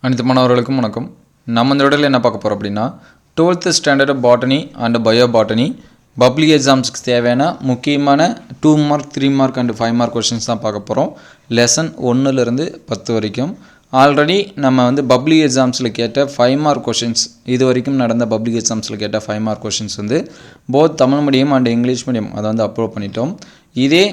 அனைத்து மாணவர்களுக்கும் வணக்கம். நம்ம இந்த இடத்துல என்ன பார்க்க போகிறோம் அப்படின்னா 12th standard botany and bio botany public எக்ஸாம்ஸ்க்கு தேவையான முக்கியமான 2 mark 3 mark and 5 mark questions தான் பார்க்க போகிறோம். லெசன் 1லேருந்து 10 வரைக்கும். ஆல்ரெடி நம்ம பப்ளிக் எக்ஸாம்ஸில் கேட்ட 5 மார்க் கொஷின்ஸ், இது வரைக்கும் நடந்த பப்ளிக் எக்ஸாம்ஸில் கேட்ட 5 mark questions both Tamil medium and English medium அதை அப்லோட் பண்ணிட்டோம். இதே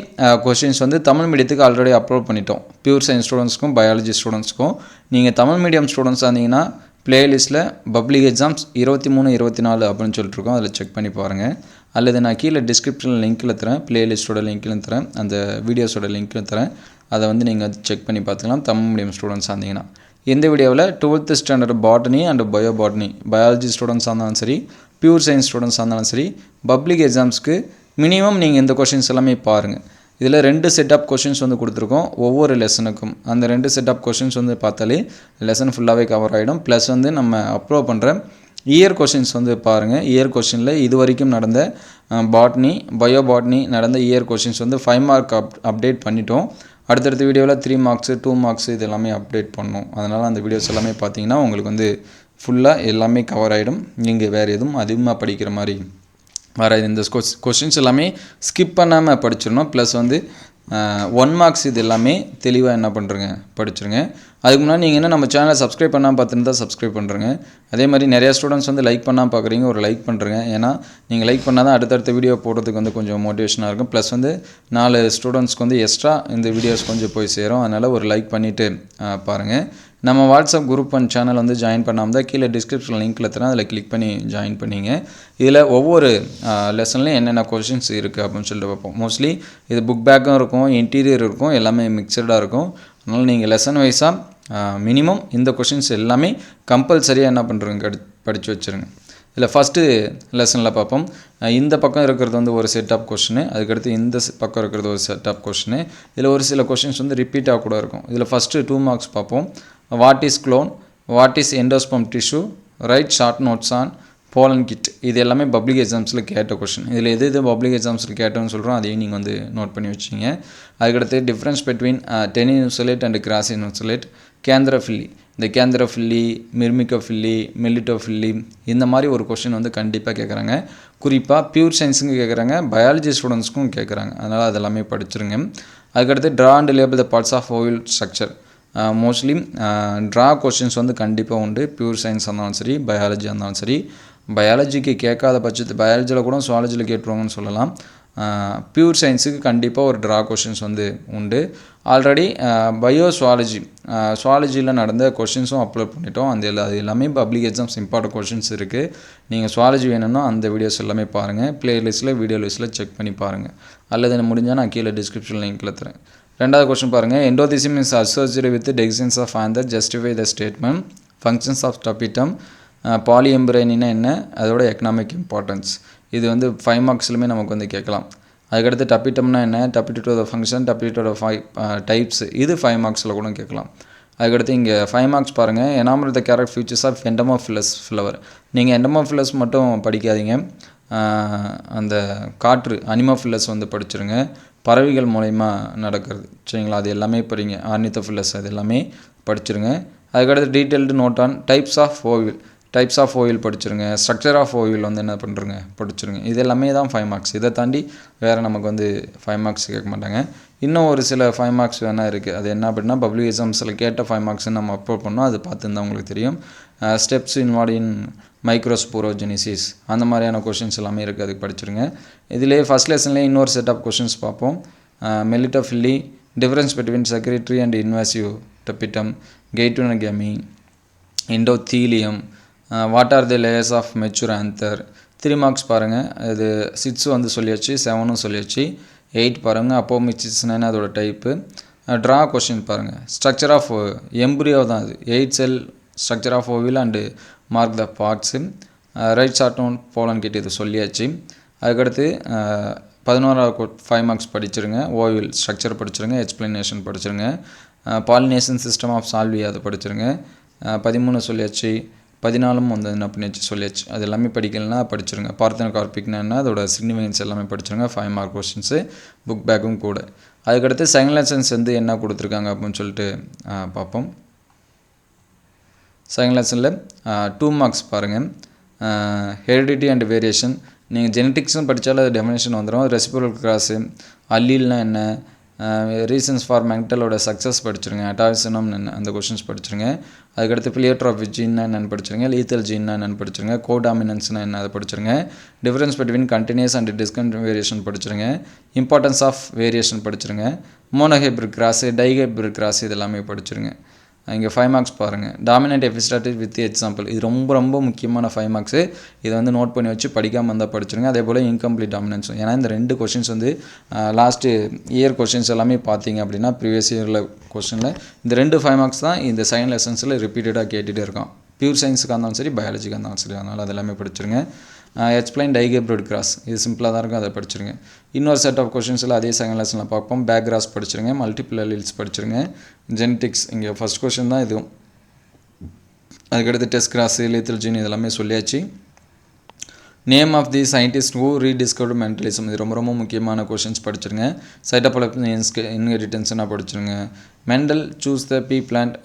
கொஷின்ஸ் தமிழ் மீடியத்துக்கு ஆல்ரெடி அப்லோட் பண்ணிட்டோம். பியூர் சயின்ஸ் ஸ்டூடெண்ட்ஸ்க்கும் பயாலஜி ஸ்டூடெண்ட்ஸ்க்கும். நீங்கள் தமிழ் மீடியம் ஸ்டூடெண்ட்ஸ் இருந்தீங்கன்னா பிளேலிஸ்ட்டில் பப்ளிக் எக்ஸாம்ஸ் 23, 24 அப்படின்னு சொல்லிட்டுருக்கோம். அதில் செக் பண்ணி பாருங்கள். அல்லது நான் கீழே டிஸ்கிரிப்ஷனில் லிங்க்கில் தரேன், பிளேலிஸ்ட்டோட லிங்க்கில் தரேன், அந்த வீடியோஸோட லிங்க்கில் தரேன். அதை நீங்கள் செக் பண்ணி பார்த்துக்கலாம் தமிழ் மீடியம் ஸ்டூடெண்ட்ஸாக இருந்தீங்கன்னா. இந்த வீடியோவில் 12th standard botany and bio botany biology ஸ்டூடெண்ட்ஸாக இருந்தாலும் சரி, பியூர் சயின்ஸ் ஸ்டூடெண்ட்ஸாக இருந்தாலும் சரி, பப்ளிக் எக்ஸாம்ஸ்க்கு மினிமம் நீங்கள் இந்த கொஷின்ஸ் எல்லாமே பாருங்கள். இதில் 2 செட் ஆஃப் கொஷின்ஸ் கொடுத்துருக்கோம் ஒவ்வொரு லெசனுக்கும். அந்த 2 செட் ஆஃப் கொஷின்ஸ் பார்த்தாலே லெசன் ஃபுல்லாகவே கவர் ஆகிடும். ப்ளஸ் நம்ம அப்லோட் பண்ணுற இயர் கொஷின்ஸ் பாருங்கள். இயர் கொஷினில் இது வரைக்கும் நடந்த பாட்னி பயோ பாட்னி நடந்த இயர் கொஷின்ஸ் 5 மார்க் அப்டேட் பண்ணிட்டோம். அடுத்தடுத்த வீடியோவில் 3 மார்க்ஸு 2 மார்க்ஸு இது எல்லாமே அப்டேட் பண்ணோம். அதனால் அந்த வீடியோஸ் எல்லாமே பார்த்தீங்கன்னா உங்களுக்கு ஃபுல்லாக எல்லாமே கவர் ஆகிடும். நீங்கள் வேறு எதுவும் அதிகமாக படிக்கிற மாதிரி வராது. இந்த கொஷின்ஸ் எல்லாமே ஸ்கிப் பண்ணாமல் படிச்சிடணும். ப்ளஸ் 1 மார்க்ஸ் இது எல்லாமே தெளிவாக என்ன பண்ணுறங்க படிச்சுருங்க. அதுக்கு முன்னாடி நீங்கள் என்ன நம்ம சேனலை சப்ஸ்கிரைப் பண்ணாமல் பார்த்துருந்தா சப்ஸ்கிரைப் பண்ணுறங்க. அதே மாதிரி நிறையா ஸ்டூடெண்ட்ஸ் லைக் பண்ணாமல் பார்க்குறீங்க, ஒரு லைக் பண்ணுறங்க. ஏன்னா நீங்கள் லைக் பண்ணால் தான் அடுத்தடுத்த வீடியோ போடுறதுக்கு கொஞ்சம் மோட்டிவேஷனாக இருக்கும். ப்ளஸ் 4 ஸ்டூடெண்ட்ஸ்க்கு எக்ஸ்ட்ரா இந்த வீடியோஸ் கொஞ்சம் போய் சேரும். அதனால் ஒரு லைக் பண்ணிவிட்டு பாருங்கள். நம்ம WhatsApp group and channel join பண்ணாமல் தான் கீழே டிஸ்கிரிப்ஷன் லிங்க்கில் தரேன், அதில் கிளிக் பண்ணி ஜாயின் பண்ணிங்க. இதில் ஒவ்வொரு லெசன்லையும் என்னென்ன கொஷின்ஸ் இருக்குது அப்படின்னு சொல்லிட்டு பார்ப்போம். மோஸ்ட்லி இது புக் பேக்கும் இருக்கும், இன்டீரியர் இருக்கும், எல்லாமே மிக்சடாக இருக்கும். அதனால் நீங்கள் லெசன் வைஸாக மினிமம் இந்த கொஷின்ஸ் எல்லாமே கம்பல்சரியாக என்ன பண்ணுறங்க படித்து வச்சுருங்க. இதில் ஃபஸ்ட்டு லெசனில் பார்ப்போம். இந்த பக்கம் இருக்கிறது ஒரு செட் ஆஃப் கொஷினு, அதுக்கடுத்து இந்த பக்கம் இருக்கிறது ஒரு செட் ஆஃப் கொஷினு. இதில் ஒரு சில கொஷின்ஸ் ரிப்பீட்டாக கூட இருக்கும். இதில் ஃபஸ்ட்டு 2 மார்க்ஸ் பார்ப்போம். What is clone, what is endosperm tissue, write short notes on pollen kit. இது எல்லாமே பப்ளிக் எக்ஸாம்ஸில் கேட்ட கொஷின். இதில் எது பப்ளிக் எக்ஸாம்ஸில் கேட்டோன்னு சொல்கிறோம் அதையும் நீங்கள் நோட் பண்ணி வச்சிங்க. அதுக்கடுத்து difference between tenuinucellate and crassinucellate, cantharophily, இந்த கேந்திரஃபில்லி, மிர்மிகோஃபில்லி, மெல்லிட்டோஃபில்லி, இந்த மாதிரி ஒரு கொஷின் கண்டிப்பாக கேட்குறாங்க. குறிப்பாக பியூர் சயின்ஸுக்கும் கேட்குறாங்க, பயாலஜி ஸ்டூடெண்ட்ஸ்க்கும் கேட்குறாங்க. அதனால் அதெல்லாமே படிச்சிருங்க. அதுக்கடுத்து draw and label the parts of ovule structure. Mostly draw questions கண்டிப்பாக உண்டு. பியூர் சயின்ஸாக இருந்தாலும் சரி, பயாலஜியாக இருந்தாலும் சரி. பயாலஜிக்கு கேட்காத பட்சத்து பயாலஜியில் கூட சுவாலஜியில் கேட்டுருவாங்கன்னு சொல்லலாம். பியூர் சயின்ஸுக்கு கண்டிப்பாக ஒரு ட்ரா கொஷின்ஸ் உண்டு. ஆல்ரெடி பயோ சுவாலஜியில் நடந்த கொஷின்ஸும் அப்லோட் பண்ணிட்டோம். அது எல்லாமே பப்ளிக் எக்ஸாம்ஸ் இம்பார்ட்டன்ட் கொஷின்ஸ் இருக்குது. நீங்கள் சுவாலஜி வேணும்னா அந்த வீடியோஸ் எல்லாமே பாருங்கள். பிளேலிஸ்ட்டில் வீடியோ லிஸ்ட்டில் செக் பண்ணி பாருங்கள். அல்லது முடிஞ்சால் நான் கீழே டிஸ்கிரிப்ஷன் லிங்க்கில் தரேன். 2வது கொஸ்டின் பாருங்கள். Endothecium is associated with dehiscence of anther, justify the statement. Functions of tapetum, பாலிஎம்பரேனினா என்ன, அதோட எக்கனாமிக் இம்பார்ட்டன்ஸ். இது 5 மார்க்ஸ்லுமே நமக்கு கேட்கலாம். அதுக்கடுத்து டபிட்டம்னா என்ன, டபிட்டோட ஃபங்க்ஷன், டபிட்டோட டைப்ஸ், இது 5 மார்க்ஸில் கூட கேட்கலாம். அதுக்கடுத்து இங்கே 5 மார்க்ஸ் பாருங்கள். Enumerate the character features of entomophilous flower. நீங்கள் எண்டமோஃபிலஸ் மட்டும் படிக்காதீங்க, அந்த காற்று அனிமோஃபிலஸ் படிச்சிருங்க. பறவைகள் மூலயமா நடக்கிறது, சரிங்களா, அது எல்லாமே படிங்க. ஆர்னித்தோஃபிலஸ் அது எல்லாமே படிச்சிருங்க. அதுக்கடுத்து detailed note on types of ovule படிச்சிருங்க. ஸ்ட்ரக்சர் ஆஃப் ஓயில் என்ன பண்ணுறங்க படிச்சிருங்க. இது எல்லாமே தான் 5 மார்க்ஸ். இதை தாண்டி வேறு நமக்கு 5 மார்க்ஸ் கேட்க மாட்டாங்க. இன்னும் ஒரு சில 5 மார்க்ஸ் வேணால் இருக்குது. அது என்ன அப்படின்னா பப்ளிக் எக்ஸாம்ஸில் கேட்ட 5 மார்க்ஸ் நம்ம அப்லோட் பண்ணோம். அது பார்த்துருந்தா உங்களுக்கு தெரியும். ஸ்டெப்ஸ் இன்வால்வ் இன் மைக்ரோஸ்போரோஜெனிசிஸ், அந்த மாதிரியான கொஷின்ஸ் எல்லாமே இருக்குது, அதுக்கு படிச்சிருங்க. இதிலே ஃபஸ்ட் லெசன்லேயே இன்னொரு செட் ஆஃப் கொஷின்ஸ் பார்ப்போம். Melittophily, difference between secretory and invasive tapetum, geitonogamy, endothelium, what are the layers of mature anther. 3 marks பாருங்கள். இது 6 சொல்லியாச்சு, 7 சொல்லியாச்சு, 8 பாருங்கள். அப்போமிச்சிஸ்னா அதோட டைப்பு. ட்ரா கொஷின் பாருங்கள். ஸ்ட்ரக்சர் ஆஃப் எம்ப்ரியோ தான் அது, 8 cell structure of ovule and mark the parts. Write short note pollen kit, இது சொல்லியாச்சு. அதுக்கடுத்து 11வது 5 மார்க்ஸ் படிச்சிருங்க. ஓவில் ஸ்ட்ரக்சர் படிச்சிருங்க, எக்ஸ்பிளனேஷன் படிச்சிருங்க. பாலினேஷன் சிஸ்டம் ஆஃப் சால்வியா அதை படிச்சிருங்க. 13 சொல்லியாச்சு, 14 என்ன பண்ணியாச்சு சொல்லியாச்சு. அது எல்லாமே படிக்கலைன்னா படிச்சிருங்க. பார்த்தனோகார்பிக்னா என்ன, அதோட சிக்னிஃபிகன்ஸ் எல்லாமே படிச்சிருங்க. 5 மார்க் கொஸ்டின்ஸு, புக் பேக்கும் கூட. அதுக்கடுத்து செகண்ட் லெசன்ஸ் என்ன கொடுத்துருக்காங்க அப்படின்னு சொல்லிட்டு பார்ப்போம். செகண்ட் லெசனில் 2 மார்க்ஸ் பாருங்கள். Heredity and variation. நீங்கள் ஜெனட்டிக்ஸ்னு படித்தாலும் அது டெஃபினேஷன் வந்துடும். ரெசிப்ரோக்கல் கிராஸு, அல்லீல்னா என்ன, ரீசன்ஸ் ஃபார் மென்டலோட சக்ஸஸ் படிச்சிருங்க. அட்டாவிசனம் என்ன அந்த கொஷின்ஸ் படிச்சிருங்க. அதுக்கடுத்து பிளியோட்ராஃபி ஜீன்னா என்னென்னு படிச்சிருங்க. லீத்தல் ஜீன்னா என்னென்னு படிச்சிருங்க. கோடாமினன்ஸ்னா என்ன அதை படிச்சிருங்க. Difference between continuous and discontinuous variation படிச்சிருங்க. இம்பார்ட்டன்ஸ் ஆஃப் வேரியேஷன் படிச்சிருங்க. மோனோஹைப்ரிட் கிராஸு, டைஹைப்ரிட் கிராஸ் இது எல்லாமே படிச்சிருங்க. இங்கே 5 மார்க்ஸ் பாருங்கள். Dominant epistatic with example. இது ரொம்ப ரொம்ப முக்கியமான 5 மார்க்ஸு. இதை வந்து நோட் பண்ணி வச்சு படிக்காமல் இருந்தால் படிச்சிருங்க. அதே போல் இன்கம்ப்ளீட் டாமினன்ஸும். ஏன்னா இந்த 2 கொஷின்ஸ் வந்து லாஸ்ட்டு இயர் கொஷின்ஸ் எல்லாமே பார்த்தீங்க அப்படின்னா ப்ரீவியஸ் இயரில் கொஷினில் இந்த 2 5 மார்க்ஸ் தான் இந்த சயின்ஸ் லெசன்ஸில் ரிப்பீட்டடாக கேட்டுகிட்டே இருக்கோம். பியூர் சயின்ஸுக்காக இருந்தாலும் சரி, பயாலஜிக்காக இருந்தாலும் சரி. அதனால் அது எல்லாமே படிச்சிருங்க. Explain dihybrid cross. இது சிம்பிளாக தான் இருக்கும், அதை படிச்சிருங்க. இன்னொரு செட் ஆஃப் கொஷின்ஸில் அதே செகண்ட் லெசனில் பார்ப்போம். பேக் கிராஸ் படிச்சிருங்க. மல்டிபிள் அல்லீல்ஸ் படிச்சிருங்க. ஜெனட்டிக்ஸ் இங்கே ஃபஸ்ட் கொஷின் தான் இதுவும். அதுக்கடுத்து டெஸ்ட் கிராஸு, லீத்தல் ஜீன் இதெல்லாமே சொல்லியாச்சு. Name of the scientist who rediscovered Mendelism. இது ரொம்ப ரொம்ப முக்கியமான கொஷின்ஸ் படிச்சிருங்க. சைட்டோபாலஜி இன்ஹெரிட்டன்ஸ்னால் படிச்சிருங்க. Mendel choose the pea plant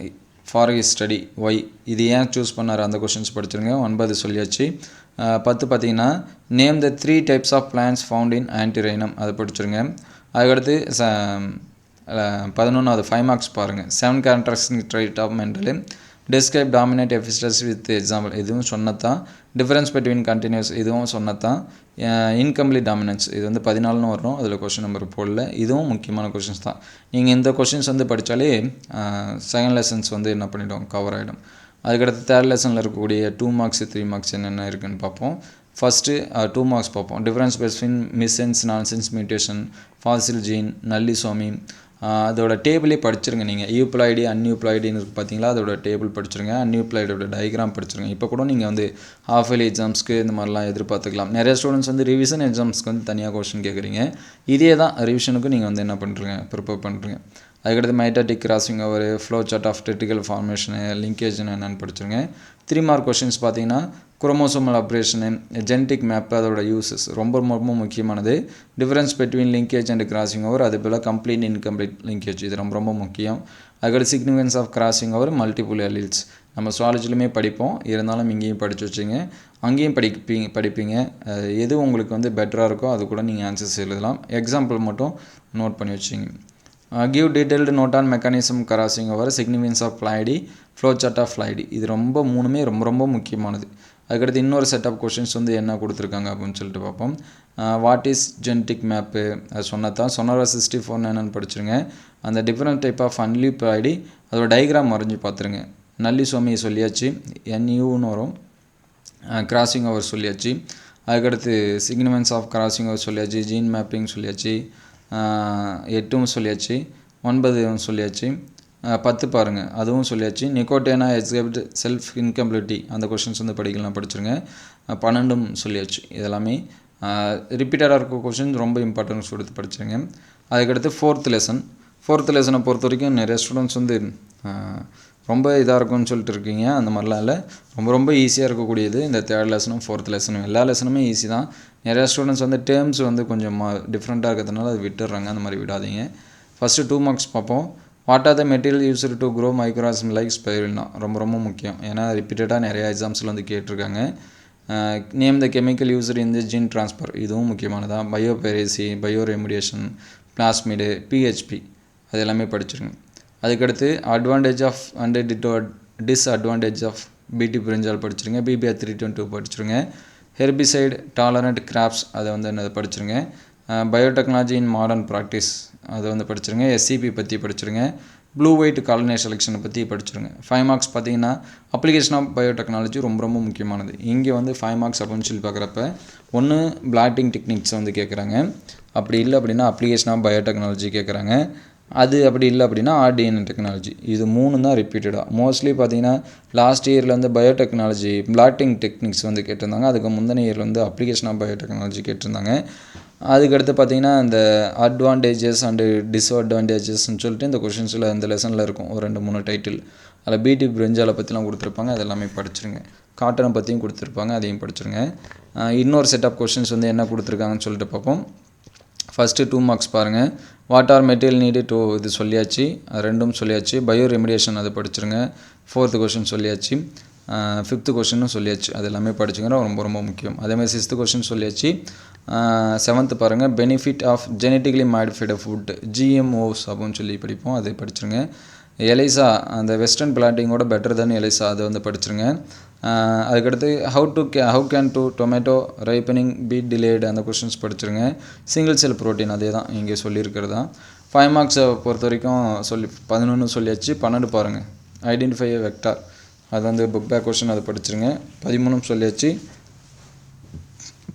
for his study why. இது ஏன் சூஸ் பண்ணார் அந்த கொஷின்ஸ் படிச்சிருங்க. 9 சொல்லியாச்சு. 10 பார்த்தீங்கன்னா name the 3 types of plants found in antirrhinum அதை படிச்சிருங்க. அதுக்கடுத்து 11வது 5 மார்க்ஸ் பாருங்கள். 7 characteristic trait of Mendel. Describe dominate efficiency with example. இதுவும் சொன்னதான். டிஃபரன்ஸ் பிட்வீன் கண்டினியூஸ் இதுவும் சொன்னதான். இன்கம்ப்ளீட் டாமினன்ஸ் இது வந்து 14ன்னு வரணும். அதில் கொஷின் நம்பர் போடல. இதுவும் முக்கியமான கொஷின்ஸ் தான். நீங்கள் இந்த கொஷின்ஸ் வந்து படித்தாலே செகண்ட் லெசன்ஸ் வந்து என்ன பண்ணிவிடும், கவர் ஆகிடும். அதுக்கடுத்து தேர்ட் லெசனில் இருக்கக்கூடிய 2 மார்க்ஸ் 3 மார்க்ஸ் என்னென்ன இருக்குதுன்னு பார்ப்போம். ஃபஸ்ட்டு 2 மார்க்ஸ் பார்ப்போம். Difference between missense nonsense mutation, fossil gene, nullisomy. அதோட டேபிளே படிச்சிருங்க. நீங்கள் யூப்ளாய்டு அன்யூப்ளாய்டுன்னு இருக்குது பார்த்தீங்களா, அதோட டேபிள் படிச்சிருங்க. அன்யூப்ளாய்டோட டயக்ராம் படிச்சிருங்க. இப்போ கூட நீங்கள் வந்து ஹாஃப் இயர்லி எக்ஸாம்ஸ்க்கு இந்த மாதிரிலாம் எதிர்பார்த்துக்கலாம். நிறைய ஸ்டூடெண்ட்ஸ் வந்து ரிவிஷன் எக்ஸாம்ஸ்க்கு வந்து தனியாக கொஸ்டின் கேட்குறீங்க. இதே தான் ரிவிஷனுக்கும் நீங்கள் வந்து என்ன பண்ணுறீங்க, ப்ரிப்பேர் பண்ணுறீங்க. அதுக்கடுத்து mitotic crossing over, flow chart of critical formation, லிங்கேஜ்னு என்னென்னு படிச்சிருங்க. 3 மார்க் கொஷின்ஸ் பார்த்தீங்கன்னா குரோமோசோமல் ஆப்ரேஷனு, ஜெனட்டிக் மேப்பு, அதோட யூசஸ் ரொம்ப ரொம்ப முக்கியமானது. Difference between linkage and crossing over, அது போல் கம்ப்ளீட் இன்கம்ப்ளீட் லிங்கேஜ் இது ரொம்ப ரொம்ப முக்கியம். அதுக்கடுத்து significance of crossing over, multiple alleles. நம்ம சுவாலஜிலுமே படிப்போம், இருந்தாலும் இங்கேயும் படித்து வச்சுங்க. அங்கேயும் படிப்பீங்க. எது உங்களுக்கு வந்து பெட்டராக இருக்கோ அது கூட நீங்கள் ஆன்சர்ஸ் எழுதலாம். எக்ஸாம்பிள் மட்டும் நோட் பண்ணி வச்சுங்க. Give detailed note on mechanism crossing over, significance of ஃப்ளைடி, ஃப்ளோ சார்ட் ஆஃப் ஃப்ளைடி. இது மூணுமே ரொம்ப ரொம்ப முக்கியமானது. அதுக்கடுத்து இன்னொரு செட் ஆஃப் கொஷின்ஸ் வந்து என்ன கொடுத்துருக்காங்க அப்படின்னு சொல்லிட்டு பார்ப்போம். வாட் இஸ் ஜெனட்டிக் மேப்பு அது சொன்னதான். சொன்னோரா 64 என்னென்னு படிச்சிருங்க. அந்த டிஃப்ரெண்ட் டைப் ஆஃப் அன்லிப்ளாய்டி அதோட டயக்ராம் வரைஞ்சி பார்த்துருங்க. நல்லிசோமி சொல்லியாச்சு, NUன்னு வரும். கிராசிங் ஓவர் சொல்லியாச்சு. அதுக்கடுத்து சிக்னிஃபிகன்ஸ் ஆஃப் கிராசிங் ஓவர் சொல்லியாச்சு. ஜீன் மேப்பிங் சொல்லியாச்சு. 8 சொல்லியாச்சு. 9 சொல்லியாச்சு. 10 பாருங்கள், அதுவும் சொல்லியாச்சு. நிக்கோட்டேனா எக்ஸிபிட் செல்ஃப் இன்கம்ப்ளிட்டி அந்த கொஷின்ஸ் வந்து படிக்கலாம், படிச்சிருங்க. 12 சொல்லியாச்சு. இதெல்லாமே ரிப்பீட்டடாக இருக்க கொஷின் ரொம்ப இம்பார்ட்டன்ஸ் கொடுத்து படிச்சிருங்க. அதுக்கடுத்து 4th லெசனை பொறுத்த வரைக்கும் நிறைய ஸ்டூடெண்ட்ஸ் வந்து ரொம்ப இதாக இருக்கும்னு சொல்லிட்டு இருக்கீங்க. அந்த மாதிரிலாம் இல்லை, ரொம்ப ரொம்ப ஈஸியாக இருக்கக்கூடியது இந்த 3rd லெசனும் 4th லெசனும். எல்லா லெசனுமே ஈஸி தான். நிறையா ஸ்டூடெண்ட்ஸ் வந்து டேர்ம்ஸ் வந்து கொஞ்சம் டிஃப்ரெண்ட்டாக இருக்கிறதுனால அது விட்டுடுறாங்க. அந்த மாதிரி விடாதீங்க. ஃபஸ்ட்டு 2 மார்க்ஸ் பார்ப்போம். What are the material used to grow microorganism like spirulina ரொம்ப ரொம்ப முக்கியம். ஏன்னா ரிப்பீட்டடாக நிறையா எக்ஸாம்ஸில் வந்து கேட்டிருக்காங்க. Name the chemical used in the gene transfer இதுவும் முக்கியமானதான். Biopiracy, bioremediation, plasmid, PHP அது எல்லாமே படிச்சிருங்க. அதுக்கடுத்து advantage of and disadvantage of BT brinjal படிச்சிருங்க. BBR 322 படிச்சிருங்க. ஹெர்பிசைடு டாலரண்ட் கிராப்ஸ் அதை வந்து என்னது படிச்சிருங்க. பயோடெக்னாலஜி இன் மாடர்ன் ப்ராக்டிஸ் அதை வந்து படிச்சிருங்க. SCP பற்றி படிச்சிருங்க. ப்ளூ ஒயிட் காலனி செலெக்ஷனை பற்றி படிச்சிருங்க. 5 மார்க்ஸ் பார்த்தீங்கன்னா அப்ளிகேஷன் ஆஃப் பயோடெக்னாலஜி ரொம்ப ரொம்ப முக்கியமானது. இங்கே வந்து 5 மார்க்ஸ் அப்படின்னு சொல்லி பார்க்குறப்ப ஒன்று பிளாட்டிங் டெக்னிக்ஸ் வந்து கேட்குறாங்க. அப்படி இல்லை அப்படின்னா அப்ளிகேஷன் ஆஃப் பயோடெக்னாலஜி கேட்குறாங்க. அது அப்படி இல்லை அப்படின்னா RDN டெக்னாலஜி. இது 3 தான் ரிப்பீட்டடாக. மோஸ்ட்லி பார்த்தீங்கன்னா லாஸ்ட் இயரில் வந்து பயோடெக்னாலஜி பிளாட்டிங் டெக்னிக்ஸ் வந்து கேட்டிருந்தாங்க. அதுக்கு முந்தின இயரில் வந்து அப்ளிகேஷன் ஆஃப் பயோடெக்னாலஜி கேட்டிருந்தாங்க. அதுக்கடுத்து பார்த்தீங்கன்னா இந்த அட்வான்டேஜஸ் அண்டு டிஸ்அட்வான்டேஜஸ்ன்னு சொல்லிட்டு இந்த கொஷின்ஸில் இந்த லெசனில் இருக்கும் ஒரு 2-3 டைட்டில். அதில் BT பிரிஞ்சாலை பற்றிலாம் கொடுத்துருப்பாங்க, அது எல்லாமே படிச்சிருங்க. காட்டனை பற்றியும் கொடுத்துருப்பாங்க, அதையும் படிச்சிருங்க. இன்னொரு செட் ஆஃப் கொஷின்ஸ் வந்து என்ன கொடுத்துருக்காங்கன்னு சொல்லிட்டு பார்ப்போம். ஃபஸ்ட்டு 2 மார்க்ஸ் பாருங்கள். What are material need to இது சொல்லியாச்சு, ரெண்டும் சொல்லியாச்சு. பயோ ரெமிடியேஷன் அது படிச்சிருங்க. 4th கொஷின் சொல்லியாச்சு. 5th கொஷினும் சொல்லியாச்சு. அது எல்லாமே படிச்சுங்க, ரொம்ப ரொம்ப முக்கியம். அதேமாதிரி 6th கொஷின் சொல்லியாச்சு. 7th பாருங்கள், benefit of genetically modified food GMOs அப்படின்னு சொல்லி படிப்போம், அது படிச்சிருங்க. எலைசா அந்த வெஸ்டர்ன் பிளான்டிங்கோட பெட்டர் தென் எலைசா அது வந்து படிச்சிருங்க. அதுக்கடுத்து how can to tomato ripening be delayed அந்த கொஷின்ஸ் படிச்சிருங்க. சிங்கிள் செல் ப்ரோட்டீன் அதே தான் இங்கே சொல்லியிருக்கிறது தான். 5 மார்க்ஸை பொறுத்த வரைக்கும் 11 சொல்லியாச்சு. 12 பாருங்கள், ஐடென்டிஃபை வெக்டார் அது வந்து புக் பேக் கொஷின் அது படிச்சிருங்க. 13 சொல்லியாச்சு.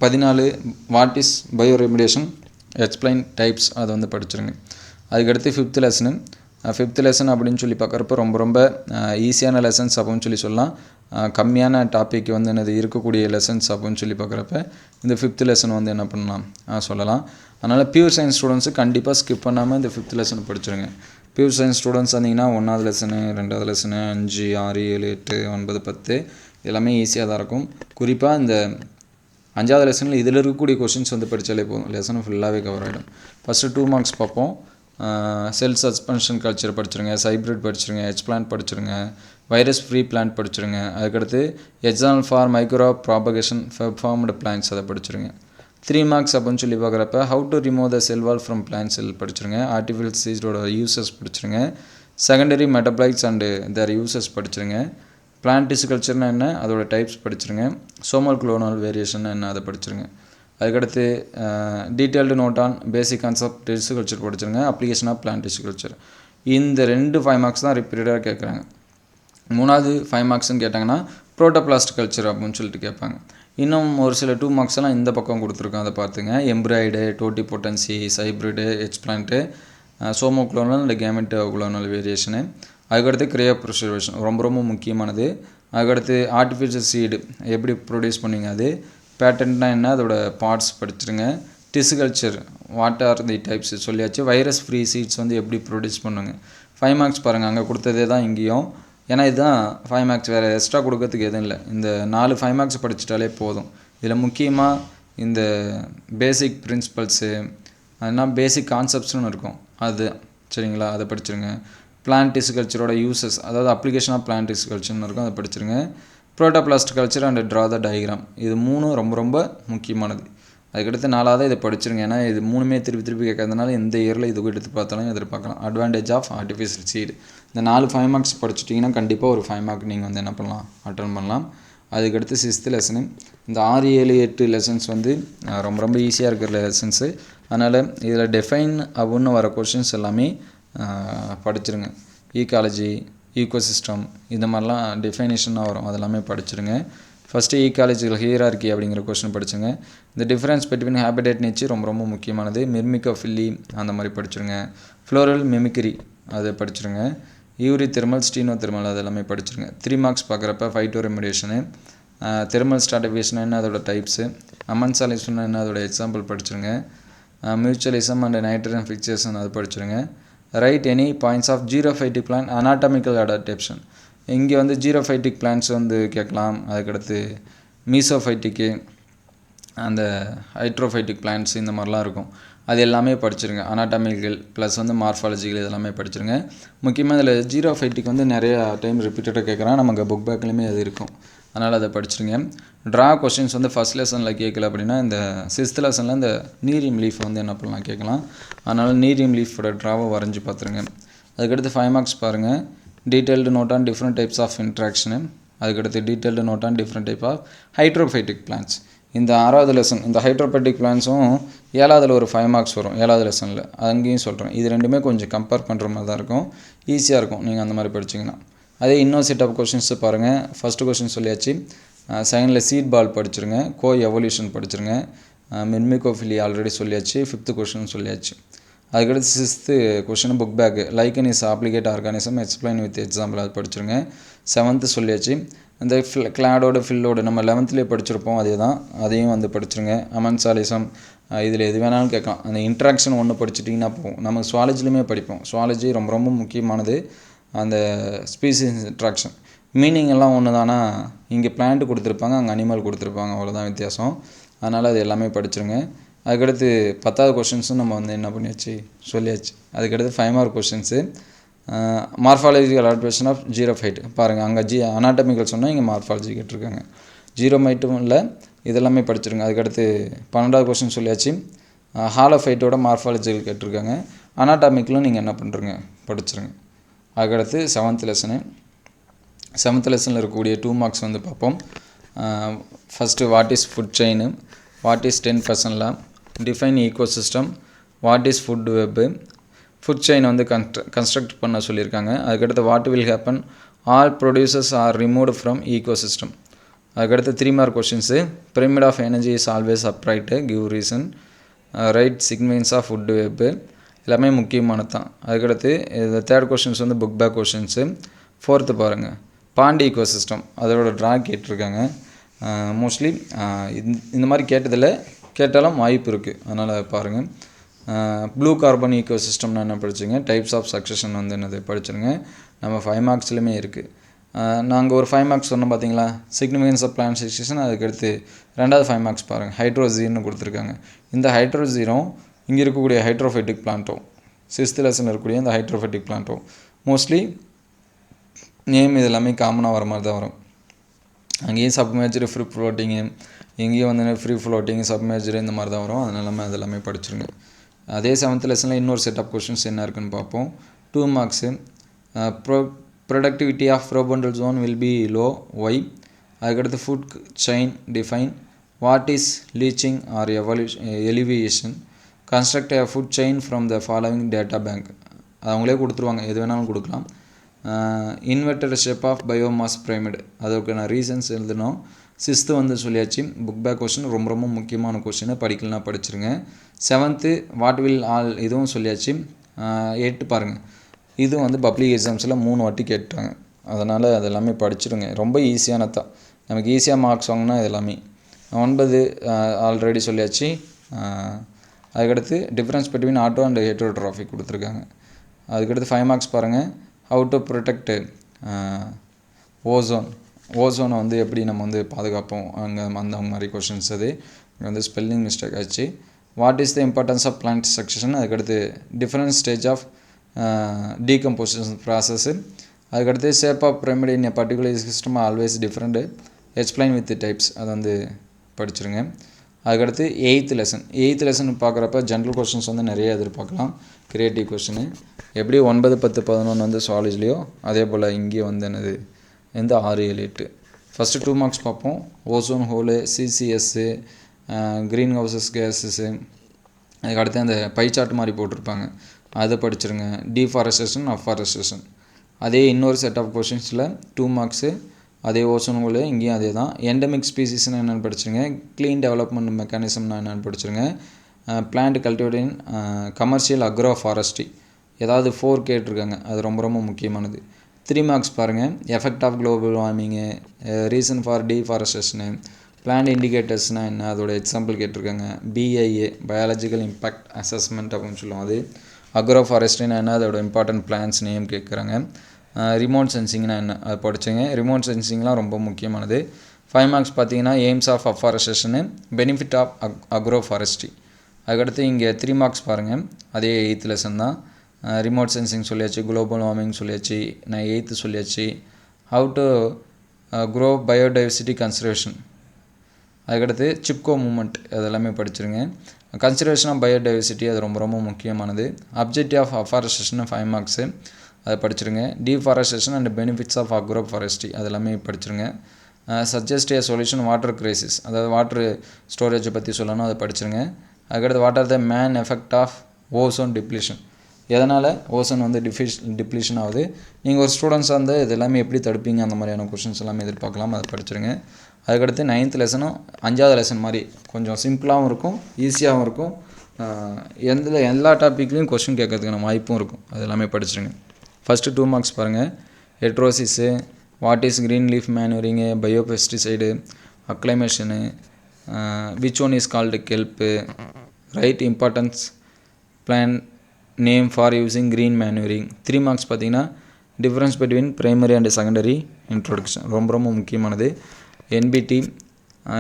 14 what is bio remediation explain types அது வந்து படிச்சிருங்க. அதுக்கடுத்து 5th லெசன் அப்படின்னு சொல்லி பார்க்குறப்ப ரொம்ப ரொம்ப ஈஸியான லெசன்ஸ் அப்படின்னு சொல்லி சொல்லலாம். கம்மியான டாபிக் வந்து என்னது இருக்கக்கூடிய லெசன்ஸ் அப்படின்னு சொல்லி பார்க்குறப்ப இந்த 5th லெசன் வந்து என்ன பண்ணலாம் சொல்லலாம். அதனால் பியூர் சயின்ஸ் ஸ்டூடெண்ட்ஸு கண்டிப்பாக ஸ்கிப் பண்ணாமல் இந்த 5th லெசன் படிச்சிருங்க. பியூர் சயின்ஸ் ஸ்டூடெண்ட்ஸ் வந்தீங்கன்னா 1வது லெசனு 2வது லெசனு 5 6 7 8 9 10 எல்லாமே ஈஸியாக தான் இருக்கும். குறிப்பாக இந்த 5வது லெசனில் இதில் இருக்கக்கூடிய கொஷின்ஸ் வந்து படித்தாலே போதும், லெசனும் ஃபுல்லாகவே கவர் ஆகிடும். ஃபஸ்ட்டு 2 மார்க்ஸ் பார்ப்போம். செல் சஸ்பென்ஷன் கல்ச்சர் படிச்சிருங்க, ஹைப்ரிட் படிச்சிருங்க, பிளான்ட் படிச்சிருங்க, வைரஸ் ஃப்ரீ பிளான்ட் படிச்சிருங்க. அதுக்கடுத்து example for micropropagation formed plants அதை படிச்சிருங்க. 3 மார்க்ஸ் அப்படின்னு சொல்லி பார்க்குறப்ப how to remove the cell wall from plant cell படிச்சிருங்க. ஆர்டிஃபிஷியல் சீடோட யூசஸ் படிச்சிருங்க. Secondary metabolites and their uses படிச்சிருங்க. பிளான்ட் டிஷ்யூ கல்ச்சர்னா என்ன, அதோட டைப்ஸ் படிச்சிருங்க. சோமல் குளோனல் வேரியேஷன் என்ன அதை படிச்சிருங்க. அதுக்கடுத்து detailed note on basic concept tissue culture படிச்சிருங்க. Application of plant tissue culture. இந்த 2 5 மார்க்ஸ் தான் ரிப்பீட்டடாக கேட்குறாங்க. 3வது 5 மார்க்ஸ்ன்னு கேட்டாங்கன்னா ப்ரோட்டோபிளாஸ்ட் கல்ச்சர் அப்படின்னு சொல்லிட்டு கேட்பாங்க. இன்னும் ஒரு சில 2 மார்க்ஸ் எல்லாம் இந்த பக்கம் கொடுத்துருக்கோம், அதை பார்த்துங்க. Embryoid, totipotency, hybrid, plant, somaclonal and gametoclonal variation. அதுக்கடுத்து கிரையோ ப்ரிசர்வேஷன் ரொம்ப ரொம்ப முக்கியமானது. அதுக்கடுத்து ஆர்டிஃபிஷியல் சீடு எப்படி ப்ரொடியூஸ் பண்ணுவீங்க, அது பேட்டன்ட்னா என்ன, அதோட பார்ட்ஸ் படிச்சிருங்க. Tissue culture what are the types சொல்லியாச்சு. வைரஸ் ஃப்ரீ சீட்ஸ் வந்து எப்படி ப்ரொடியூஸ் பண்ணுங்க. 5 மார்க்ஸ் பாருங்கள், அங்கே கொடுத்ததே தான் இங்கேயும். ஏன்னா இதுதான் 5 மார்க்ஸ், வேறு எக்ஸ்ட்ரா கொடுக்கறதுக்கு எதுவும் இல்லை. இந்த 4 5 மார்க்ஸ் படிச்சிட்டாலே போதும். இதில் முக்கியமாக இந்த பேசிக் பிரின்சிபல்ஸு அதனால் பேசிக் கான்செப்ட்ஸ்னு இருக்கும், அது சரிங்களா, அதை படிச்சிருங்க. பிளான்ட் டிஷ்யூ கல்ச்சரோட யூசஸ், அதாவது அப்ளிகேஷன் ஆஃப் பிளான்ட் டிஷ்யூ கல்ச்சர்னு இருக்கும், அதை படிச்சிருங்க. Protoplast culture and draw the diagram, இது 3 ரொம்ப ரொம்ப முக்கியமானது. அதுக்கடுத்து 4வது இதை படிச்சிருங்க. ஏன்னா இது 3மே திருப்பி கேட்கறதுனால எந்த இயரில் இது எடுத்து பார்த்தாலும் எதிர்பார்க்கலாம். அட்வான்டேஜ் ஆஃப் ஆர்டிஃபிஷியல் சீடு, இந்த 4 5 மார்க்ஸ் படிச்சிட்டிங்கன்னா கண்டிப்பாக ஒரு 5 மார்க் நீங்கள் வந்து என்ன பண்ணலாம், அட்டன் பண்ணலாம். அதுக்கடுத்து 6th லெசனு. இந்த 6 7 8 லெசன்ஸ் வந்து ரொம்ப ரொம்ப ஈஸியாக இருக்கிற லெசன்ஸு. அதனால் இதில் டெஃபைன் அப்படின்னு வர கொஷின்ஸ் எல்லாமே படிச்சிருங்க. ஈகாலஜி, ஈகோசிஸ்டம் இந்த மாதிரிலாம் டெஃபைனேஷனாக வரும், அதெல்லாமே படிச்சிருங்க. ஃபஸ்ட்டு ஈகாலஜியில் ஹீரார்கி அப்படிங்கிற கொஸ்டின் படிச்சுங்க. இந்த டிஃப்ரென்ஸ் பிட்வீன் ஹேபிடேட் நேச்சர் ரொம்ப ரொம்ப முக்கியமானது. மிர்மிகோஃபில்லி அந்த மாதிரி படிச்சிருங்க. ஃப்ளோரல் மிமிக்ரி அதை படிச்சிருங்க. யூரி தெர்மல், ஸ்டீனோ தெர்மல் அது எல்லாமே படிச்சிருங்க. 3 மார்க்ஸ் பார்க்குறப்ப ஃபைட்டோ ரெமிடியேஷனு, தெர்மல் ஸ்ட்ராட்டிஃபிகேஷன் என்ன அதோட டைப்ஸு, அமன்சாலிசம் என்ன அதோட எக்ஸாம்பிள் படிச்சிருங்க. மியூச்சுவலிசம் அண்ட் நைட்ரஜன் ஃபிக்சேஷன் அது படிச்சிருங்க. Write any points of xerophytic plant anatomical adaptation, இங்கே வந்து ஜீரோஃபைட்டிக் பிளான்ட்ஸ் வந்து கேட்கலாம். அதுக்கடுத்து மீசோஃபைட்டிக்கு, அந்த ஹைட்ரோஃபைட்டிக் பிளான்ட்ஸ் இந்த மாதிரிலாம் இருக்கும், அது எல்லாமே படிச்சிருங்க. அனாட்டமிக்கல் ப்ளஸ் வந்து மார்ஃபாலஜிக்கல் இதெல்லாமே படிச்சிருங்க. முக்கியமாக இதில் ஜீரோஃபைட்டிக் வந்து நிறையா டைம் ரிப்பீட்டடாக கேட்குறான், நமக்கு புக் பேக்லேயுமே அது இருக்கும், அதனால் அதை படிச்சிருங்க. ட்ரா கொஸ்டின்ஸ் வந்து ஃபஸ்ட் லெசனில் கேட்கல அப்படின்னா இந்த 6th லெசனில் இந்த நீரியம் லீஃப் வந்து என்ன பண்ணலாம் கேட்கலாம். அதனால் நீரியம் லீஃபோட ட்ராவை வரைஞ்சி பார்த்துருங்க. அதுக்கடுத்து 5 மார்க்ஸ் பாருங்கள். Detailed note on different types of interaction. அதுக்கடுத்து detailed note on different type of hydrophytic plants. இந்த 6வது லெசன் இந்த ஹைட்ரோஃபைட்டிக் பிளான்ட்ஸும் 7வதில் ஒரு 5 மார்க்ஸ் வரும், 7வது லெசனில் அங்கேயும் சொல்கிறேன். இது ரெண்டுமே கொஞ்சம் கம்பேர் பண்ணுற மாதிரி தான் இருக்கும், ஈஸியாக இருக்கும் நீங்கள் அந்த மாதிரி படிச்சிங்கன்னா. அதே இன்னொரு செட் ஆஃப் கொஷின்ஸ் பாருங்கள். ஃபஸ்ட்டு கொஷின் சொல்லியாச்சு. செகண்டில் சீட் பால் படிச்சிருங்க. கோ எவல்யூஷன் படிச்சிருங்க. மிர்மிகோஃபிலி ஆல்ரெடி சொல்லியாச்சு. 5th கொஷின் சொல்லியாச்சு. அதுக்கடுத்து 6th question book back lichen is obligate organism explain with example அது படிச்சிருங்க. 7th சொல்லியாச்சு. இந்த கிளாடோட ஃபில்லோடு நம்ம 11th படிச்சிருப்போம், அதே தான், அதையும் வந்து படிச்சிருங்க. அமன்சாலிசம் இதில் எது வேணாலும் கேட்கலாம். அந்த இன்ட்ராக்ஷன் ஒன்று படிச்சிட்டிங்கன்னா போகும். நம்ம சுவாலஜிலையுமே படிப்போம். சுவாலஜி ரொம்ப ரொம்ப முக்கியமானது. அந்த ஸ்பீசிஸ் இன்ட்ராக்ஷன் மீனிங் எல்லாம் ஒன்று தானா, இங்கே பிளான்ட் கொடுத்துருப்பாங்க, அங்கே அனிமல் கொடுத்துருப்பாங்க, அவ்வளோதான் வித்தியாசம். அதனால் அது எல்லாமே படிச்சிருங்க. அதுக்கடுத்து 10வது கொஷின்ஸும் நம்ம வந்து என்ன பண்ணியாச்சு சொல்லியாச்சு. அதுக்கடுத்து 5 mark questions. Morphological adaptation of xerophyte பாருங்கள், அங்கே அனாட்டமிக்கல் சொன்னால் இங்கே மார்ஃபாலஜி கேட்டிருக்காங்க. ஜீரோமைட்டும் இல்லை, இதெல்லாமே படிச்சிருங்க. அதுக்கடுத்து 12வது கொஷின் சொல்லியாச்சு. ஹாலோஃபைட்டோட மார்ஃபாலஜிக்கல் கேட்டிருக்காங்க. அனாட்டாமிக்கலும் நீங்கள் என்ன பண்ணுறீங்க படிச்சிருங்க. அதுக்கடுத்து 7th லெசனு. 7th லெசனில் இருக்கக்கூடிய 2 மார்க்ஸ் வந்து பார்ப்போம். First what is food chain, what is 10% லா, define ecosystem, what is food web. Food chain வந்து கன்ஸ்ட்ரக்ட் பண்ண சொல்லியிருக்காங்க. அதுக்கடுத்து what will happen all producers are removed from ecosystem. அதுக்கடுத்து 3 mark questions. Pyramid of energy is always upright, give reason, write sequence of food web. எல்லாமே முக்கியமானது தான். அதுக்கடுத்து இந்த 3rd கொஷின்ஸ் வந்து புக் பேக் கொஷின்ஸு. 4th பாருங்கள், பாண்ட் ஈகோசிஸ்டம் அதோட draw கேட்டிருக்காங்க. மோஸ்ட்லி இந்த மாதிரி கேட்டாலும் வாய்ப்பு இருக்குது, அதனால் பாருங்கள். ப்ளூ கார்பன் ஈகோசிஸ்டம்னா என்ன படிச்சுங்க, டைப்ஸ் ஆஃப் சக்சஷன் வந்து என்னது படிச்சுருங்க. நம்ம 5 மார்க்ஸ்லையுமே இருக்குது. நாங்கள் ஒரு 5 மார்க்ஸ் சொன்னோம் பார்த்தீங்களா, சிக்னிஃபிகன்ஸ் ஆஃப் பிளான்ட் சக்சஷன். அதுக்கடுத்து 2வது 5 மார்க்ஸ் பாருங்கள், ஹைட்ரோஜீன்னு கொடுத்துருக்காங்க. இந்த ஹைட்ரோஜீரும் இங்கே இருக்கக்கூடிய ஹைட்ரோஃபைட்டிக் பிளான்ட்டோ, 6th லெசனில் இருக்கக்கூடிய இந்த ஹைட்ரோஃபைட்டிக் பிளான்ட்டோ மோஸ்ட்லி நேம் இது எல்லாமே காமனாக வர மாதிரி தான் வரும். அங்கேயும் சப்மேஜர் ஃப்ரீ ஃப்ளோட்டிங்கு, எங்கேயும் வந்து ஃப்ரீ ஃப்ளோட்டிங் சப்மேஜர் இந்த மாதிரி தான் வரும். அதனால அதெல்லாமே படிச்சுருங்க. அதே 7th லெசனில் இன்னொரு செட் ஆஃப் கொஷின்ஸ் என்ன இருக்குன்னு பார்ப்போம். 2 marks. Productivity of profundal zone will be low, why. அதுக்கடுத்து food chain define, what is leaching or elevation, construct a food chain from the following data bank. அவங்களே கொடுத்துருவாங்க, எது வேணாலும் கொடுக்கலாம். Inverted shape of biomass pyramid, அதுக்கான reasons எழுதணும். 6th வந்து சொல்லியாச்சு. புக் பேக் கொஷின் ரொம்ப ரொம்ப முக்கியமான கொஷின், படிக்கலனா படிச்சிருங்க. 7th வாட் வில் ஆல் இதுவும் சொல்லியாச்சு. 8 பாருங்கள், இதுவும் வந்து பப்ளிக் எக்ஸாம்ஸில் 3 வாட்டி கேட்டாங்க. அதனால் அது எல்லாமே படிச்சிருங்க. ரொம்ப ஈஸியானது தான், நமக்கு ஈஸியாக மார்க்ஸ் வாங்கினா இது எல்லாமே. 9 ஆல்ரெடி சொல்லியாச்சு. அதுக்கடுத்து difference between auto and heterotrophic கொடுத்துருக்காங்க. அதுக்கடுத்து 5 மார்க்ஸ் பாருங்கள், ஹவு டு ப்ரொடெக்ட் ஓசோனை வந்து எப்படி நம்ம வந்து பாதுகாப்போம், அங்கே அந்த மாதிரி கொஷின்ஸ். அது இங்கே வந்து ஸ்பெல்லிங் மிஸ்டேக் ஆச்சு. What is the importance of plant succession. அதுக்கடுத்து different stage of decomposition process. அதுக்கடுத்து shape of pyramid in a particular system always different, explain with types, அதை வந்து படிச்சிருங்க. அதுக்கடுத்து 8th லெசன் பார்க்குறப்ப ஜென்ரல் கொஷின்ஸ் வந்து நிறைய எதிர்பார்க்கலாம். கிரியேட்டிவ் கொஷினு எப்படி 9, 10, 11 வந்து சாலிஸ்லேயோ அதே போல் இங்கேயும் வந்து என்னது எந்த 6, 7, 8. ஃபஸ்ட்டு 2 மார்க்ஸ் பார்ப்போம். Ozone hole, CCS, green houses gases. அதுக்கடுத்து அந்த பை சார்ட் மாதிரி போட்டிருப்பாங்க, அதை படிச்சிருங்க. Deforestation, afforestation. அதே இன்னொரு செட் ஆஃப் கொஷின்ஸில் 2 மார்க்ஸு. அதே ஓசோன் ஹோலு, இங்கேயும் அதே தான். எண்டமிக் ஸ்பீசிஸ்னால் என்னென்னு படிச்சிருங்க. க்ளீன் டெவலப்மெண்ட் மெக்கானிசம்னா என்னென்னு படிச்சிருங்க. Plant cultivating commercial agro forestry, ஏதாவது 4 கேட்டிருக்காங்க, அது ரொம்ப ரொம்ப முக்கியமானது. 3 மார்க்ஸ் பாருங்கள், effect of global warming, reason for deforestation, plant இண்டிகேட்டர்ஸ்னால் என்ன, அதோட எக்ஸாம்பிள் கேட்டிருக்காங்க. பிஐஏ பயாலஜிக்கல் இம்பேக்ட் அசஸ்மெண்ட் அப்படின்னு சொல்லுவோம். அது அக்ரோ ஃபாரஸ்ட்ரினா என்ன, அதோட இம்பார்ட்டன்ட் பிளான்ஸ் நேம் கேட்குறாங்க. ரிமோட் சென்சிங்னா என்ன, அது படிச்சுங்க. ரிமோட் சென்சிங்லாம் ரொம்ப முக்கியமானது. 5 மார்க்ஸ் பார்த்தீங்கன்னா aims of afforestation, benefit of agro forestry. அதுக்கடுத்து இங்கே 3 மார்க்ஸ் பாருங்கள், அதே 8th லெசன் தான். ரிமோட் சென்சிங் சொல்லியாச்சு, குளோபல் வார்மிங் சொல்லியாச்சு, நான் 8th சொல்லியாச்சு. How to grow biodiversity conservation. அதுக்கடுத்து சிப்கோ மூமெண்ட், அதெல்லாமே படிச்சிருங்க. கன்சர்வேஷன் ஆஃப் பயோடைவர்சிட்டி, அது ரொம்ப ரொம்ப முக்கியமானது. அப்ஜெக்டிவ் ஆஃப் அஃபாரஸ்டேஷன் 5 மார்க்ஸு, அதை படிச்சிருங்க. Deforestation and benefits of agro forestry, அதெல்லாமே படிச்சிருங்க. Suggest a solution water crisis, அதாவது வாட்டர் ஸ்டோரேஜை பற்றி சொல்லணும், அதை படிச்சிருங்க. அதுக்கடுத்து what are the main effect of ozone depletion, எதனால் ஓசோன் வந்து டிப்ளீஷன் ஆகுது. நீங்கள் ஒரு ஸ்டூடெண்ட்ஸாக இருந்தால் இது எல்லாமே எப்படி தடுப்பீங்க, அந்த மாதிரியான கொஷின்ஸ் எல்லாமே எதிர்பார்க்கலாம், அதை படிச்சிருங்க. அதுக்கடுத்து 9th லெசனும் 5வது லெசன் மாதிரி கொஞ்சம் சிம்பிளாகவும் இருக்கும், ஈஸியாகவும் இருக்கும். எல்லா டாப்பிக்லேயும் கொஷின் கேட்கறதுக்கான வாய்ப்பும் இருக்கும், அது எல்லாமே படிச்சிருங்க. ஃபஸ்ட்டு 2 மார்க்ஸ் பாருங்கள், heterosis, what is green leaf manuring, biopesticide, acclimation, which one is called kelp, write importance plant name for using green manuring. 3 marks பார்த்தீங்கன்னா difference between primary and secondary introduction, ரொம்ப ரொம்ப முக்கியமானது. என்பிடி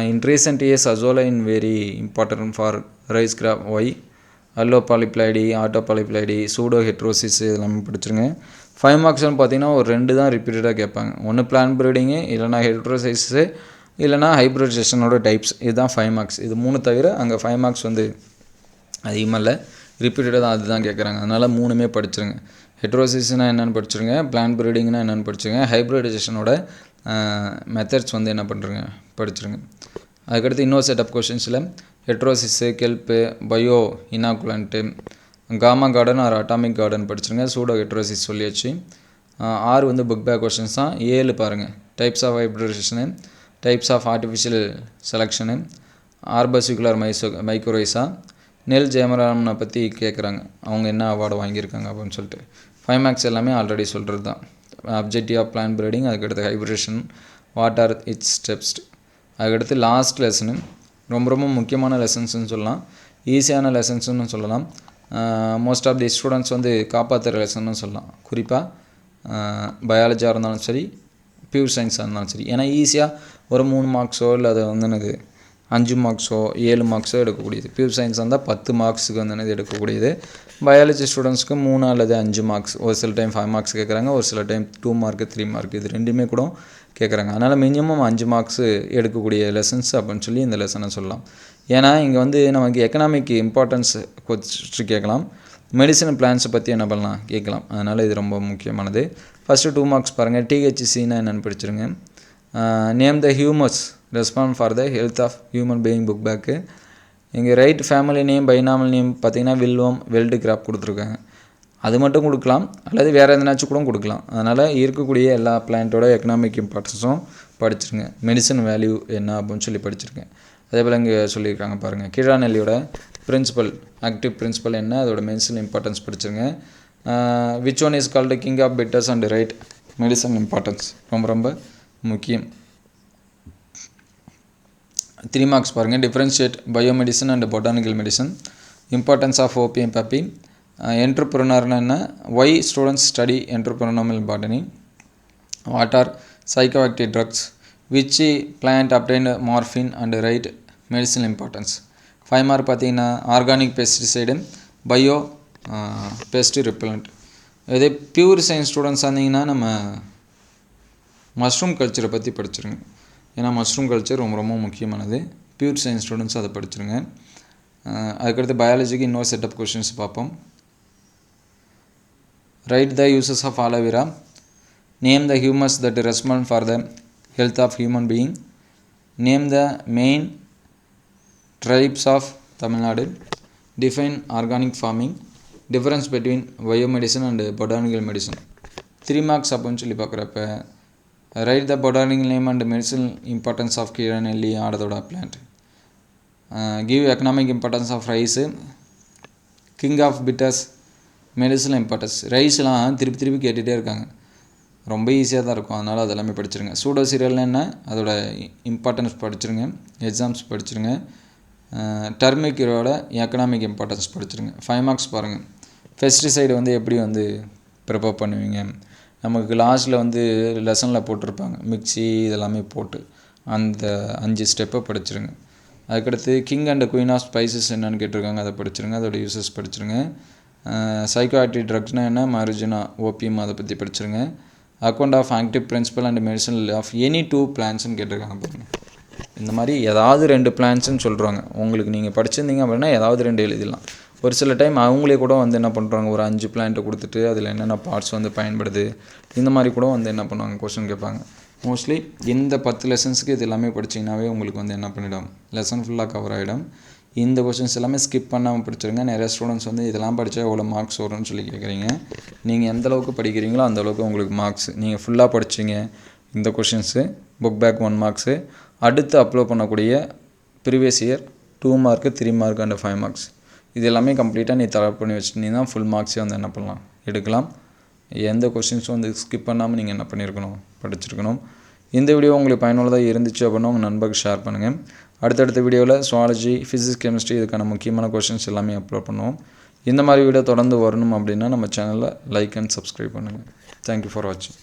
in recent years azolla in very important for rice crop why, allo polyploidy, auto polyploidy, pseudo heterosis இதெல்லாமே படிச்சிருங்க. 5 மார்க்ஸ்னு பார்த்தீங்கன்னா ஒரு 2 தான் ரிப்பீட்டடாக கேட்பாங்க. ஒன்று பிளான் ப்ரீடிங்கு, இல்லைனா ஹெட்ரோசைஸு, இல்லைனா ஹைப்ரிடைசேஷனோட டைப்ஸ். இதுதான் 5 மார்க்ஸ். இது 3 தவிர அங்கே 5 மார்க்ஸ் வந்து அதிகமாக இல்லை, ரிப்பீட்டடாக தான் அதுதான் கேட்குறாங்க. அதனால் 3மே படிச்சிருங்க. ஹெட்ரோசிஸ்னால் என்னென்னு படிச்சிருங்க, பிளான் ப்ரீடிங்னா என்னென்னு படிச்சிருங்க, ஹைப்ரிடைசேஷனோட மெத்தட்ஸ் வந்து என்ன பண்ணுறங்க படிச்சிருங்க. அதுக்கடுத்து இன்னொரு செட் ஆஃப் கொஷின்ஸில் heterosis, kelp, bio inoculant, gamma garden or atomic garden படிச்சிருங்க. சூடோ ஹெட்ரோசிஸ் சொல்லியாச்சு. 6 வந்து புக் பேக் கொஷின்ஸ் தான். 7 பாருங்கள், types of hybridization, types of artificial selection, arbuscular mycorrhiza, நெல் ஜெயமராமனை பற்றி கேட்குறாங்க, அவங்க என்ன அவார்டு வாங்கியிருக்காங்க அப்படின்னு சொல்லிட்டு. 5 மார்க்ஸ் எல்லாமே ஆல்ரெடி சொல்கிறது தான். அப்ஜெக்டிவ் ஆஃப் பிளான் ப்ரீடிங், அதுக்கடுத்து hybridisation, what are it's steps, அதுக்கடுத்து லாஸ்ட் லெசனு ரொம்ப ரொம்ப முக்கியமான லெசன்ஸ்னு சொல்லலாம், ஈஸியான லெசன்ஸ்னு சொல்லலாம். மோஸ்ட் ஆஃப் தி ஸ்டூடெண்ட்ஸ் வந்து காப்பாற்றுற லெசன்னு சொல்லலாம். குறிப்பாக பயாலஜியாக இருந்தாலும் சரி, பியூர் சயின்ஸாக இருந்தாலும் சரி. ஏன்னா ஈஸியாக ஒரு 3 மார்க்ஸோ இல்லை அது வந்து எனக்கு 5 மார்க்ஸோ 7 மார்க்ஸோ எடுக்கக்கூடியது. பியூர் சயின்ஸ் இருந்தால் 10 மார்க்ஸுக்கு வந்து எடுக்கக்கூடியது. பயாலஜி ஸ்டூடெண்ட்ஸ்க்கு 3 அல்லது 5 மார்க்ஸ், ஒரு சில டைம் 5 மார்க்ஸ் கேட்குறாங்க, ஒரு சில டைம் 2 மார்க்கு 3 மார்க், இது ரெண்டுமே கூட கேட்குறாங்க. அதனால் மினிமம் 5 மார்க்ஸு எடுக்கக்கூடிய லெசன்ஸ் அப்படின்னு சொல்லி இந்த லெசனை சொல்லலாம். ஏன்னா இங்கே வந்து நமக்கு எக்கனாமிக் இம்பார்ட்டன்ஸ் கொஞ்சம் கேட்கலாம், மெடிசன் பிளான்ஸை பற்றி என்ன பண்ணலாம் கேட்கலாம். அதனால் இது ரொம்ப முக்கியமானது. ஃபஸ்ட்டு 2 மார்க்ஸ் பாருங்கள். டிஹெச்சிசின்னா என்னென்னு படிச்சிருங்க. Name the humours respond for the health of human being book back. இங்கே write family name, binomial name பார்த்திங்கன்னா வில்வம், வெல்டு கிராப் கொடுத்துருக்காங்க. அது மட்டும் கொடுக்கலாம், அல்லது வேறு எதனாச்சும் கூட கொடுக்கலாம். அதனால் இருக்கக்கூடிய எல்லா பிளான்ட்டோட எக்கனாமிக் இம்பார்ட்டன்ஸும் படிச்சிருங்க. மெடிசன் வேல்யூ என்ன அப்படின்னு சொல்லி படிச்சிருக்கேன். அதே போல் இங்கே சொல்லியிருக்காங்க பாருங்கள், கீழாநெல்லியோட பிரின்சிபல், ஆக்டிவ் பிரின்சிபல் என்ன, அதோட மெடிசன் இம்பார்ட்டன்ஸ் படிச்சிருங்க. Which one is called king of bitters and write, medicine importance ரொம்ப ரொம்ப முக்கியம். 3 மார்க்ஸ் பாருங்கள். Differentiate biomedicine and botanical medicine, importance of opium poppy, என்டர்ப்ரனர்னா என்ன, why students study entrepreneurial botany, what are psychoactive drugs, which plant obtained morphine and write medicine importance. 5 mark பார்த்தீங்கன்னா organic pesticide, bio pest repellent. இதே pure science ஸ்டூடெண்ட்ஸாக இருந்தீங்கன்னா நம்ம mushroom கல்ச்சரை பற்றி படிச்சிருங்க. ஏன்னா மஷ்ரூம் கல்ச்சர் ரொம்ப ரொம்ப முக்கியமானது. பியூர் சயின்ஸ் ஸ்டூடெண்ட்ஸ் அதை படிச்சிருங்க. அதுக்கடுத்து பயாலஜிக்கு இன்னொரு செட் ஆஃப் கொஷின்ஸ் பார்ப்போம். Write the uses of aloe vera, name the humus that respond for the health of human being, name the main tribes of Tamil Nadu, define organic farming, difference between biomedicine and botanical medicine. 3 marks அப்படின்னு சொல்லி பார்க்குறப்ப write the botanical name and medicine importance of கீழநெல்லி ஆடதோட plant, give economic importance of rice, king of bitters, medicine importance. ரைஸ்லாம் திருப்பி திருப்பி கேட்டுகிட்டே இருக்காங்க, ரொம்ப ஈஸியாக தான் இருக்கும். அதனால் அதெல்லாமே படிச்சிருங்க. சூடோ சீரியல்னா என்ன, அதோட இம்பார்ட்டன்ஸ் படிச்சிருங்க, எக்ஸாம்ஸ் படிச்சிருங்க. டர்மிக்கோட எக்கனாமிக் இம்பார்ட்டன்ஸ் படிச்சிருங்க. 5 மார்க்ஸ் பாருங்கள். பெஸ்டிசைடு வந்து எப்படி வந்து ப்ரிப்பேர் பண்ணுவீங்க, நமக்கு லாஸ்ட்டில் வந்து லெசனில் போட்டிருப்பாங்க, மிக்சி இதெல்லாமே போட்டு அந்த 5 ஸ்டெப்பை படிச்சிருங்க. அதுக்கடுத்து king and queen of spices என்னென்னு கேட்டிருக்காங்க, அதை படிச்சிருங்க, அதோட யூசஸ் படிச்சிருங்க. சைக்கோஆக்டிவ் ட்ரக்ஸ்னால் என்ன, மருஜுனா ஓபியம், அதை பற்றி படிச்சிருங்க. Account of active principle and medicine of any 2 பிளான்ஸ்னு கேட்டிருக்காங்க பாருங்கள். இந்த மாதிரி ஏதாவது 2 பிளான்ஸ்ன்னு சொல்கிறாங்க. உங்களுக்கு நீங்கள் படிச்சிருந்தீங்க அப்படின்னா ஏதாவது 2 எழுதிடலாம். ஒரு சில டைம் அவங்களே கூட வந்து என்ன பண்ணுறாங்க, ஒரு 5 பிளான்ட்டை கொடுத்துட்டு அதில் என்னென்ன பார்ட்ஸ் வந்து பயன்படுது இந்த மாதிரி கூட வந்து என்ன பண்ணுவாங்க, கொஸ்டின் கேட்பாங்க. மோஸ்ட்லி இந்த 10 லெசன்ஸுக்கு இது எல்லாமே படிச்சிங்கனாவே உங்களுக்கு வந்து என்ன பண்ணிடும், லெசன் ஃபுல்லாக கவர் ஆகிடும். இந்த கொஷின்ஸ் எல்லாமே ஸ்கிப் பண்ணாமல் படிச்சிருங்க. நிறைய ஸ்டூடெண்ட்ஸ் வந்து இதெல்லாம் படித்தா எவ்வளோ மார்க்ஸ் வரும்னு சொல்லி கேட்குறீங்க. நீங்கள் எந்த அளவுக்கு படிக்கிறீங்களோ அந்தளவுக்கு உங்களுக்கு மார்க்ஸ். நீங்கள் ஃபுல்லாக படிச்சிங்க இந்த கொஷின்ஸு, புக் பேக் 1 மார்க்ஸு, அடுத்து அப்லோட் பண்ணக்கூடிய previous year 2 mark 3 mark and 5 marks இது எல்லாமே கம்ப்ளீட்டாக நீ தயார் பண்ணி வச்சுட்டிங்கன்னா ஃபுல் மார்க்ஸே வந்து என்ன பண்ணலாம், எடுக்கலாம். எந்த கொஷின்ஸும் வந்து ஸ்கிப் பண்ணாமல் நீங்கள் என்ன பண்ணியிருக்கணும், படிச்சிருக்கணும். இந்த வீடியோ உங்களுக்கு பயனுள்ளதாக இருந்துச்சு அப்படின்னா உங்கள் நண்பருக்கு ஷேர் பண்ணுங்கள். அடுத்தடுத்த வீடியோவில் சுவாலஜி, ஃபிசிக்ஸ், கெமிஸ்ட்ரி இதுக்கான முக்கியமான கொஷின்ஸ் எல்லாமே அப்லோட் பண்ணுவோம். இந்த மாதிரி வீடியோ தொடர்ந்து வரணும் அப்படின்னா நம்ம சேனலில் லைக் அண்ட் சப்ஸ்கிரைப் பண்ணுங்கள். தேங்க்யூ ஃபார் வாட்சிங்.